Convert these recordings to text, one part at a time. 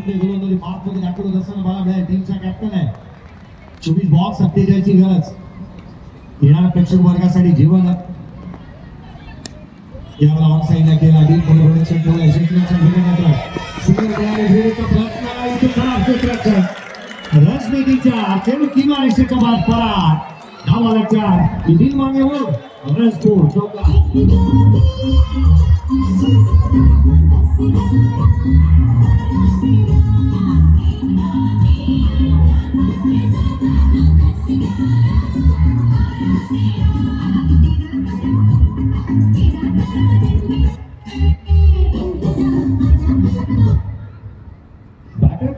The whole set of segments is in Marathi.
कोणते गोलंदाजी मार्कमध्ये दाखवत असताना मला मिळेल. टीमचा कॅप्टन आहे. 24 बॉक्स 47 ची गरज. येणाऱ्या प्रेक्षक वर्गासाठी जीवन याला ऑन साइडला केला. डीप प्रोडक्शन ठेवला. एक्झिक्युशन घेण्यानंतर सुपर बॉल विरुद्ध प्रयत्न इथे खराब क्षेत्राचा राजनीतीच्या चेंडू किनार रेषेच्या बाद परार. धावाला 4. तीन मागेवर रसपूर चौका.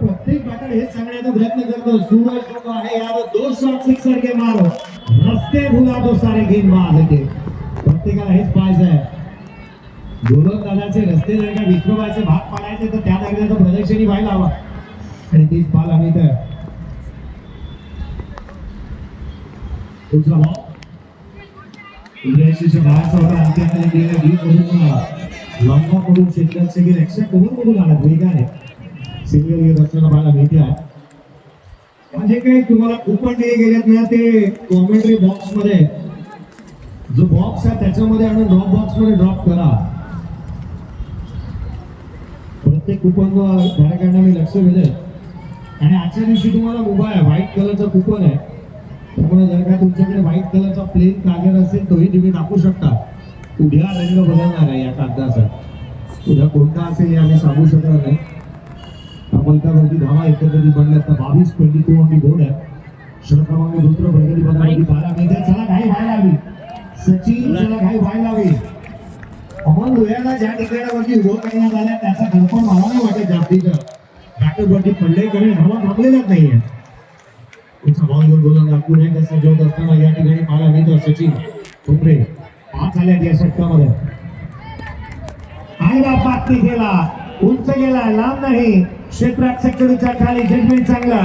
प्रत्येक बॅटर हे सांगण्याचा प्रयत्न करतो. सूरज जो आहे यावर 2 शॉट सिक्सर के मारो. रस्ते भुला दो सारे गेंदबाज के. प्रत्येकाला हेच पाहिजे आहे. गोलंदाजाचे रस्ते जर का विश्वबाचे भाग पाडायचे तर त्या दरम्यान प्रदर्शनी व्हायला हवा. आणि 30 बॉल आम्ही तर दुसरा बॉल इंग्रजीच्या बाहेरचा होता. अंत्याकडे गेला. डीप करून लंबा करून क्षेत्राचे गेले. एक्स्ट्रा कव्हर करून आला वेगाने. सिंगल घेत असताना मला माहिती आहे. म्हणजे काही तुम्हाला कुपन दिले गेलेत ना ते कॉमेंट्री बॉक्स मध्ये जो बॉक्स आहे त्याच्यामध्ये आणून ड्रॉप बॉक्स मध्ये ड्रॉप करा. प्रत्येक कुपन धारकांना मी लक्ष दिले. आणि आजच्या दिवशी तुम्हाला मोबाईल व्हाईट कलरचा कुपन आहे. त्यामुळे जर का तुमच्याकडे व्हाईट कलरचा प्लेन कागद असेल तोही तुम्ही टाकू शकता. उद्या रंग बदलणार आहे या कागदाचा. उद्या कोणता असेल हे आम्ही सांगू शकणार नाही. अमलतावरती धावा एकत्रित बनल्या तर 22-22 अंकी बोर्ड आहे. षटक क्रमांक दुसरं प्रगती पत्रावरती 12 मिनिटे. चला घाई व्हायला हवी. सचिन चला घाई व्हायला हवी. अमोल लोह्याला ज्या ठिकाणावरती उभं करण्यात आल्या त्याचा कल्पना मला नाही वाटत जास्तीचं बॅटरवरती पडले कारण धावा थांबलेलाच नाहीये. तुमचा बॉल गोलंदाज पुढे कसा जोत असताना या ठिकाणी मला मिळतो सचिन ठोंबरे. 5 आल्यात या षटकामध्ये. आयला पाती गेला. उंच गेला. लांब नाही. क्षेत्रात सेक्टरीच्या खाली जजमेंट चांगला.